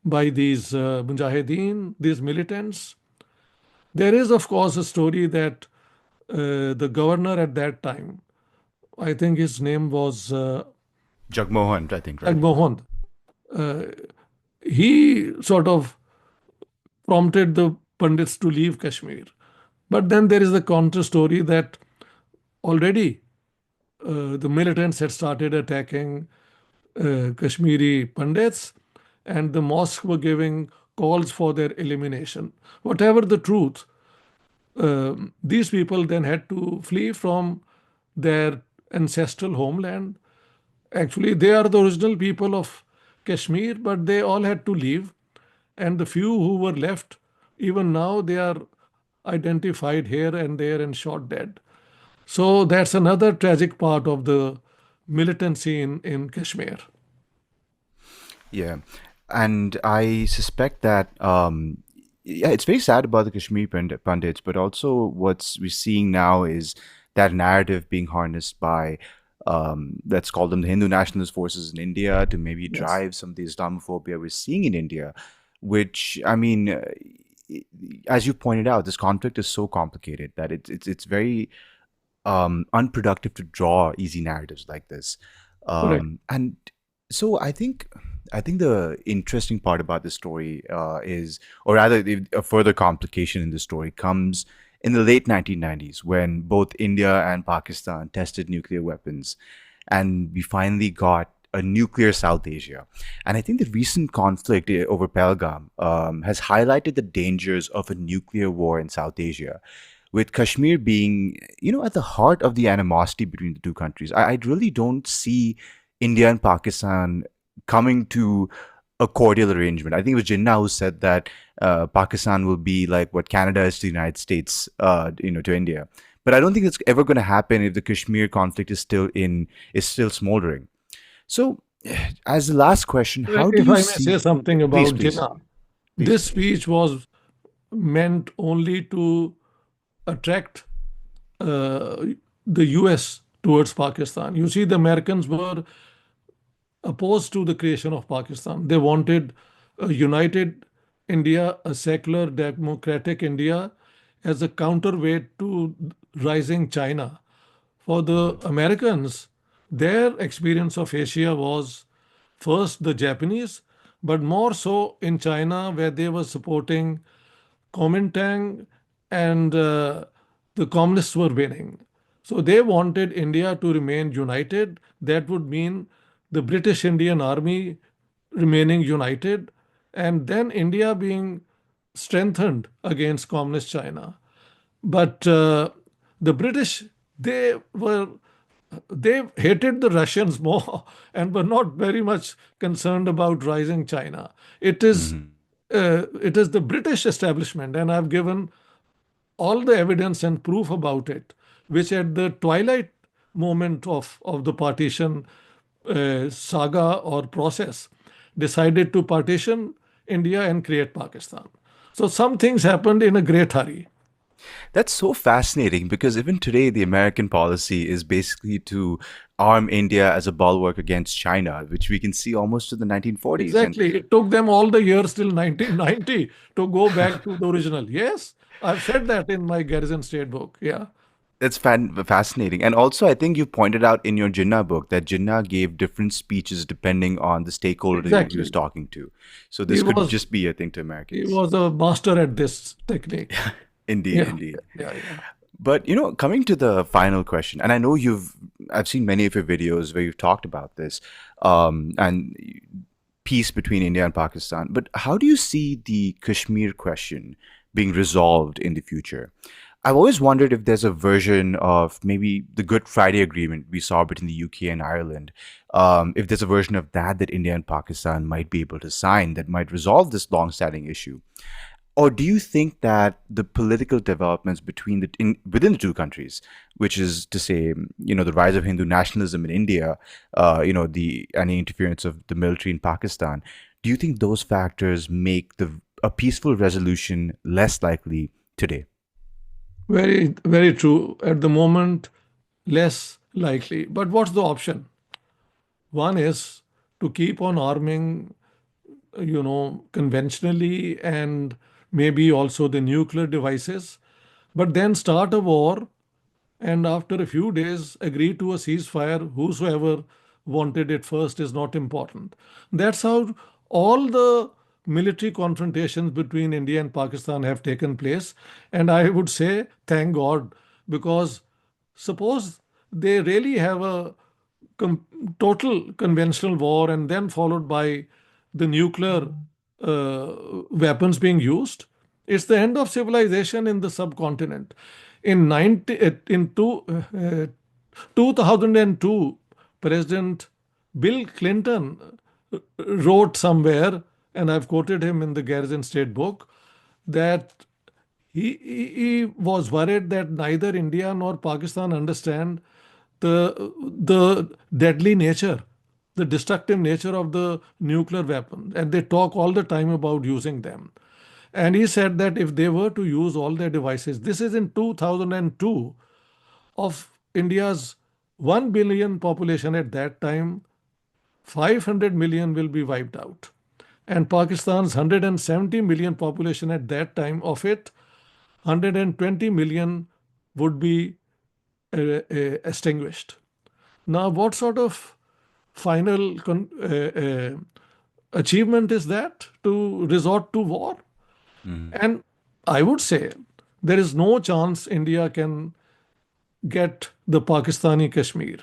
by these mujahideen, these militants. There is, of course, a story that the governor at that time, I think his name was Jagmohan, I think, right? Jagmohan, uh, he sort of prompted the Pandits to leave Kashmir. But then there is the counter story that already the militants had started attacking Kashmiri Pandits, and the mosques were giving calls for their elimination. Whatever the truth, these people then had to flee from their ancestral homeland. Actually, they are the original people of Kashmir, but they all had to leave. And the few who were left, even now, they are identified here and there and shot dead. So that's another tragic part of the militancy in Kashmir. Yeah, and I suspect that yeah, it's very sad about the Kashmir Pandits, but also what's we're seeing now is that narrative being harnessed by let's call them the Hindu nationalist forces in India to maybe Yes. drive some of the Islamophobia we're seeing in India, which I mean, as you pointed out, this conflict is so complicated that it's very unproductive to draw easy narratives like this. Correct. And so I think the interesting part about this story is, or rather, a further complication in the story comes in the late 1990s when both India and Pakistan tested nuclear weapons, and we finally got a nuclear South Asia. And I think the recent conflict over Pahalgam has highlighted the dangers of a nuclear war in South Asia, with Kashmir being, at the heart of the animosity between the two countries. I really don't see India and Pakistan coming to a cordial arrangement. I think it was Jinnah who said that Pakistan will be like what Canada is to the United States, to India. But I don't think it's ever going to happen if the Kashmir conflict is still smoldering. So, as the last question, how do If you I may say see? something Please, about please, Jinnah, please, this please. speech was meant only to attract uh, the US towards Pakistan. You see, the Americans were opposed to the creation of Pakistan. They wanted a united India, a secular, democratic India, as a counterweight to rising China. For the Americans, their experience of Asia was first the Japanese, but more so in China, where they were supporting Kuomintang, and the communists were winning. So they wanted India to remain united. That would mean the British Indian Army remaining united, and then India being strengthened against communist China. But the British, they were they hated the Russians more and were not very much concerned about rising China. Hmm. It is the British establishment, and I've given all the evidence and proof about it, which at the twilight moment of the partition saga or process decided to partition India and create Pakistan. So some things happened in a great hurry. That's so fascinating because even today, the American policy is basically to arm India as a bulwark against China, which we can see almost to the 1940s. And Exactly. It took them all the years till 1990 to go back to the original. Yes, I've said that in my Garrison State book. Yeah, that's fascinating. And also, I think you pointed out in your Jinnah book that Jinnah gave different speeches depending on the stakeholder that he was exactly. talking to. So He this could was just be a thing to he Americans. was a master at this technique. Indeed, Yeah, indeed. yeah. But coming to the final question, and I know I've seen many of your videos where you've talked about this, and peace between India and Pakistan. But how do you see the Kashmir question being resolved in the future? I've always wondered if there's a version of maybe the Good Friday Agreement we saw between the UK and Ireland, if there's a version of that India and Pakistan might be able to sign that might resolve this long-standing issue. Or do you think that the political developments within the two countries, which is to say, the rise of Hindu nationalism in India, the any interference of the military in Pakistan, do you think those factors make a peaceful resolution less likely today? Very, very true. At the moment, less likely. But what's the option? One is to keep on arming, conventionally and maybe also the nuclear devices, but then start a war and after a few days agree to a ceasefire. Whosoever wanted it first is not important. That's how all the military confrontations between India and Pakistan have taken place. And I would say, thank God, because suppose they really have a com- total conventional war and then followed by the nuclear weapons being used, it's the end of civilization in the subcontinent. In 2002, President Bill Clinton wrote somewhere, and I've quoted him in the Garrison State book, that he was worried that neither India nor Pakistan understand the deadly nature, the destructive nature of the nuclear weapon, and they talk all the time about using them. And he said that if they were to use all their devices, this is in 2002, of India's 1 billion population at that time, 500 million will be wiped out. And Pakistan's 170 million population at that time, of it, 120 million would be extinguished. Now, what sort of final achievement is that to resort to war? Mhm. And I would say there is no chance India can get the Pakistani Kashmir.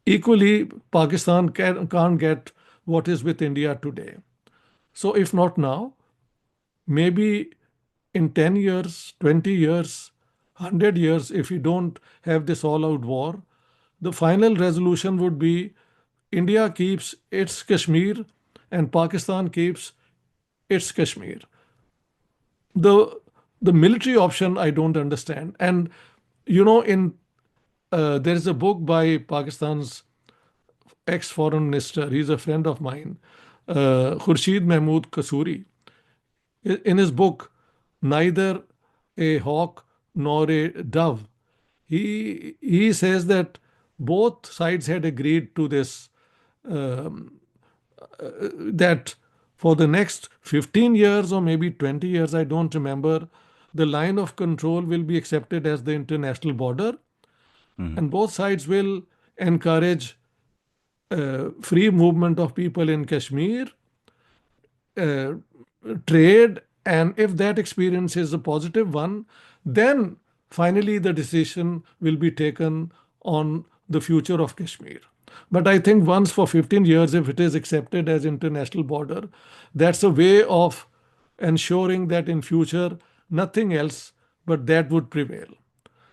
Equally, Pakistan can't get what is with India today. So, if not now, maybe in 10 years, 20 years, 100 years, if we don't have this all out war, the final resolution would be India keeps its Kashmir and Pakistan keeps its Kashmir. The the military option I don't understand. And in there is a book by Pakistan's ex-foreign minister. He's a friend of mine, Khurshid Mahmood Kasuri. In his book, Neither a Hawk Nor a Dove, he says that both sides had agreed to this, um, that for the next 15 years or maybe 20 years, I don't remember, the line of control will be accepted as the international border, Mhm. and both sides will encourage free movement of people in Kashmir, uh, trade, and if that experience is a positive one, then finally the decision will be taken on the future of Kashmir. But I think once for 15 years, if it is accepted as international border, that's a way of ensuring that in future nothing else but that would prevail.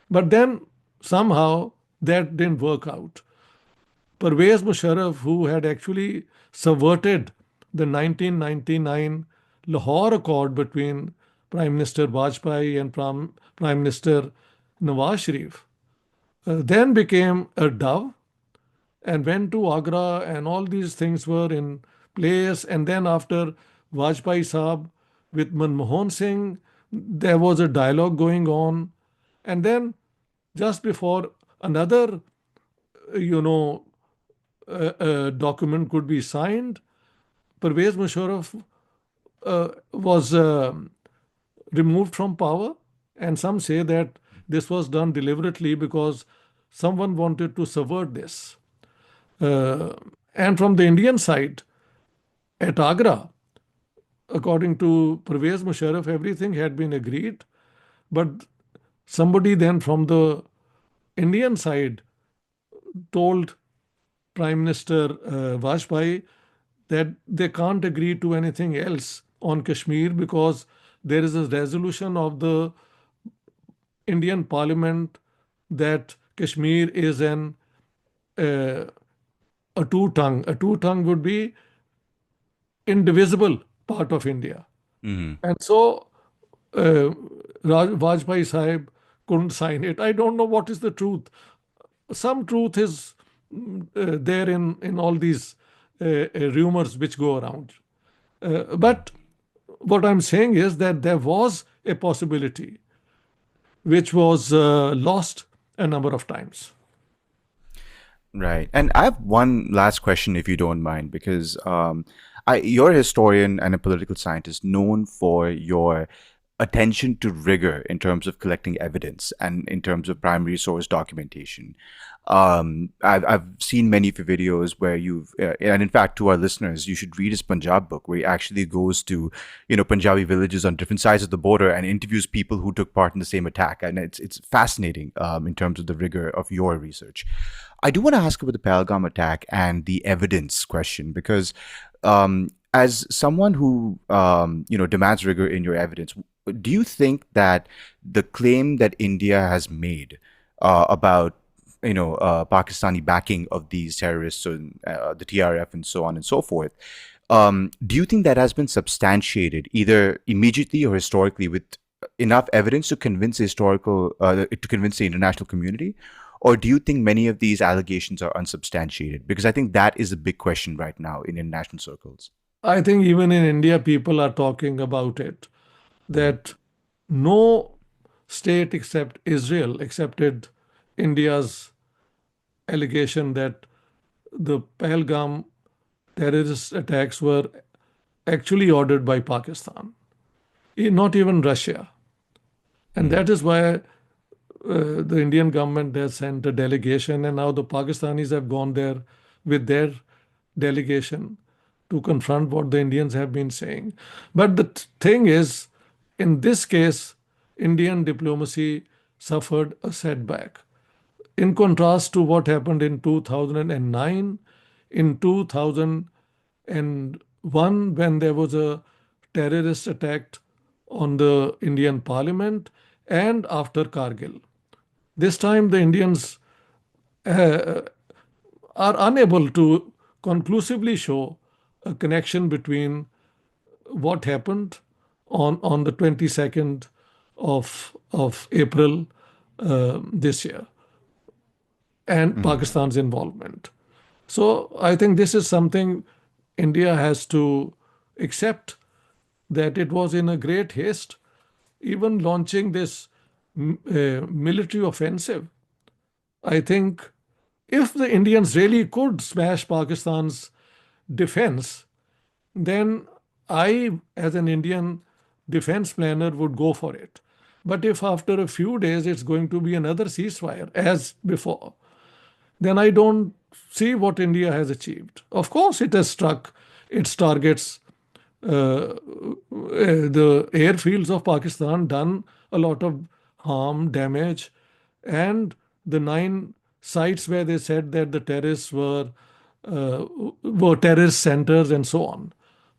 But then somehow that didn't work out. Pervez Musharraf, who had actually subverted the 1999 Lahore Accord between Prime Minister Vajpayee and Prime Minister Nawaz Sharif then became a dove and went to Agra, and all these things were in place. And then after Vajpayee Saab with Manmohan Singh, there was a dialogue going on. And then just before another, you know, document could be signed, Pervez Musharraf was removed from power. And some say that this was done deliberately because someone wanted to subvert this. Uh, and from the Indian side, at Agra, according to Pervez Musharraf, everything had been agreed. But somebody then from the Indian side told Prime Minister Vajpayee that they can't agree to anything else on Kashmir because there is a resolution of the Indian Parliament that Kashmir is uh, a two-tongue. A two-tongue would be indivisible part of India. Hmm. And so uh, Vajpayee Sahib couldn't sign it. I don't know what is the truth. Some truth is there in all these rumors which go around. But what I'm saying is that there was a possibility which was lost a number of times. Right. And I have one last question, if you don't mind, because you're a historian and a political scientist known for your attention to rigor in terms of collecting evidence and in terms of primary source documentation. I've seen many of your videos where and in fact, to our listeners, you should read his Punjab book, where he actually goes to, Punjabi villages on different sides of the border and interviews people who took part in the same attack. And it's fascinating in terms of the rigor of your research. I do want to ask about the Pahalgam attack and the evidence question because, as someone who demands rigor in your evidence, do you think that the claim that India has made about Pakistani backing of these terrorists and the TRF and so on and so forth, do you think that has been substantiated either immediately or historically with enough evidence to convince to convince the international community? Or do you think many of these allegations are unsubstantiated? Because I think that is a big question right now in international circles. I think even in India, people are talking about it, Mm-hmm. that no state except Israel accepted India's allegation that the Pahalgam terrorist attacks were actually ordered by Pakistan, not even Russia. And Mm-hmm. that is why the Indian government has sent a delegation, and now the Pakistanis have gone there with their delegation to confront what the Indians have been saying. But the thing is, in this case, Indian diplomacy suffered a setback. In contrast to what happened in 2009, in 2001, when there was a terrorist attack on the Indian parliament, and after Kargil. This time, the Indians uh, are unable to conclusively show a connection between what happened on the 22nd of April this year and Mm-hmm. Pakistan's involvement. So I think this is something India has to accept, that it was in a great haste, even launching this military offensive. I think if the Indians really could smash Pakistan's defense, then I, as an Indian defense planner, would go for it. But if after a few days it's going to be another ceasefire as before, then I don't see what India has achieved. Of course, it has struck its targets. The airfields of Pakistan done a lot of harm, damage, and the 9 sites where they said that the terrorists uh, were terrorist centers and so on.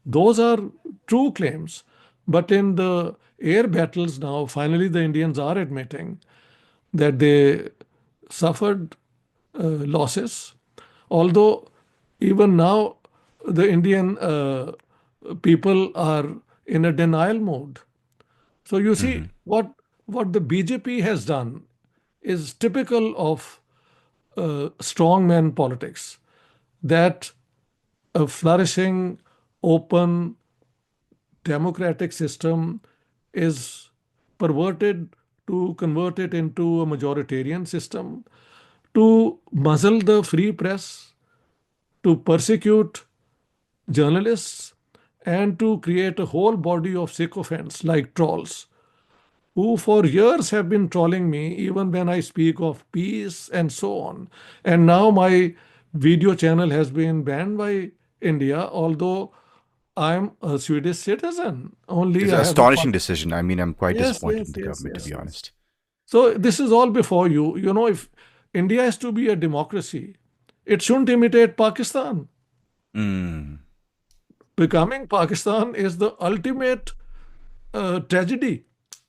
Those are true claims. But in the air battles now, finally the Indians are admitting that they suffered losses. Although even now the Indian people are in a denial mode. So you see Mm-hmm. what the BJP has done. is typical of strongman politics, that a flourishing, open, democratic system is perverted to convert it into a majoritarian system, to muzzle the free press, to persecute journalists, and to create a whole body of sycophants like trolls, who for years have been trolling me even when I speak of peace and so on. And now my video channel has been banned by India, although I'm a Swedish citizen. It's Only an I have a astonishing decision. I mean, I'm quite yes, disappointed yes, in the yes, government, to yes, be yes. honest. So this is all before you. You know, if India is to be a democracy, it shouldn't imitate Pakistan. Mm. Becoming Pakistan is the ultimate tragedy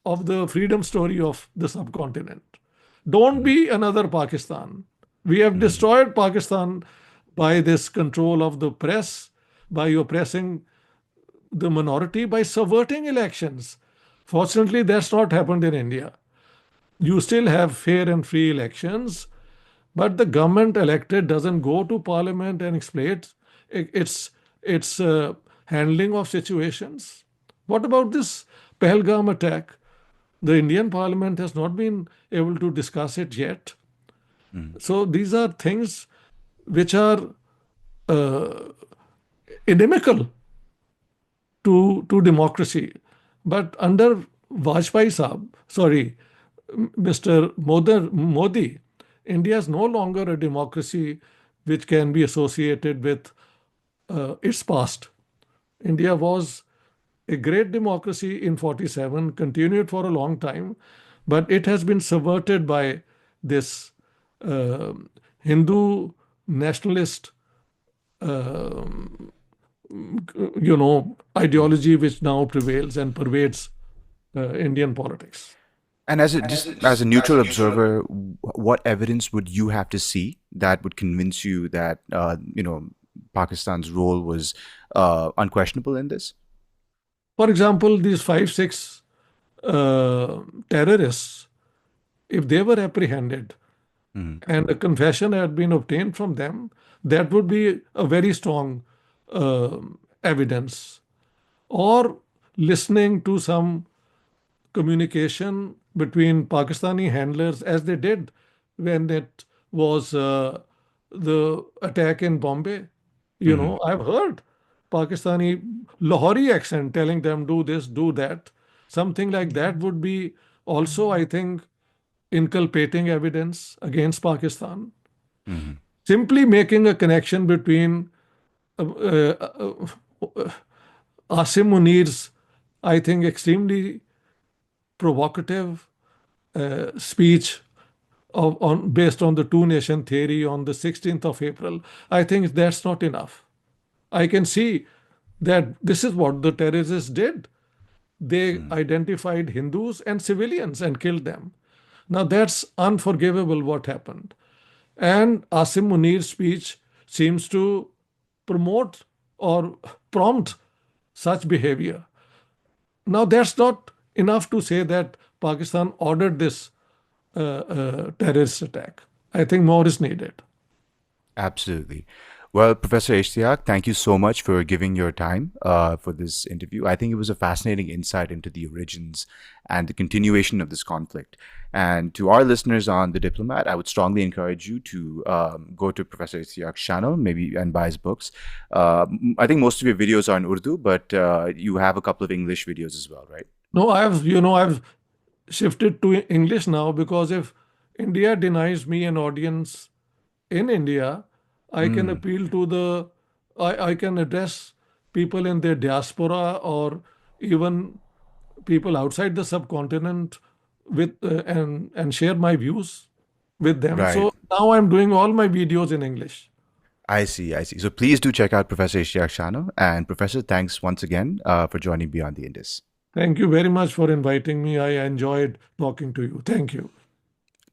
of the freedom story of the subcontinent. Don't Mm. be another Pakistan. We have destroyed Pakistan by this control of the press, by oppressing the minority, by subverting elections. Fortunately, that's not happened in India. You still have fair and free elections, but the government elected doesn't go to parliament and explain its handling of situations. What about this Pahalgam attack? The Indian parliament has not been able to discuss it yet. Mm. So these are things which are uh, inimical to democracy. But under Vajpayee Saab, sorry, Mr. Modi, India is no longer a democracy which can be associated with its past. India was a great democracy in 47, continued for a long time, but it has been subverted by this uh, Hindu nationalist, ideology which now prevails and pervades Indian politics. And as a just as a neutral observer, what evidence would you have to see that would convince you that Pakistan's role was unquestionable in this? For example, these 5, 6 terrorists, if they were apprehended Mm. and a confession had been obtained from them, that would be a very strong uh, evidence. Or listening to some communication between Pakistani handlers, as they did when it was the attack in Bombay. Hmm. I've heard Pakistani Lahori accent telling them, do this, do that. Something like that would be also, I think, inculpating evidence against Pakistan. Hmm. Simply making a connection between uh, uh, uh, Asim Munir's, I think, extremely provocative speech based on the two nation theory on the 16th of April, I think that's not enough. I can see that this is what the terrorists did. They Mm. identified Hindus and civilians and killed them. Now that's unforgivable what happened. And Asim Munir's speech seems to promote or prompt such behavior. Now, that's not enough to say that Pakistan ordered this terrorist attack. I think more is needed. Absolutely. Well, Professor Ishtiaq, thank you so much for giving your time for this interview. I think it was a fascinating insight into the origins and the continuation of this conflict. And to our listeners on The Diplomat, I would strongly encourage you to go to Professor Ishtiaq's channel, maybe, and buy his books. I think most of your videos are in Urdu, but you have a couple of English videos as well, right? No, I've shifted to English now because if India denies me an audience in India, I can Mm. appeal to I can address people in their diaspora or even people outside the subcontinent with and share my views with them. Right. So now I'm doing all my videos in English. I see. I see. So please do check out Professor Ishtiaq's channel. And Professor, thanks once again for joining Beyond the Indus. Thank you very much for inviting me. I enjoyed talking to you. Thank you.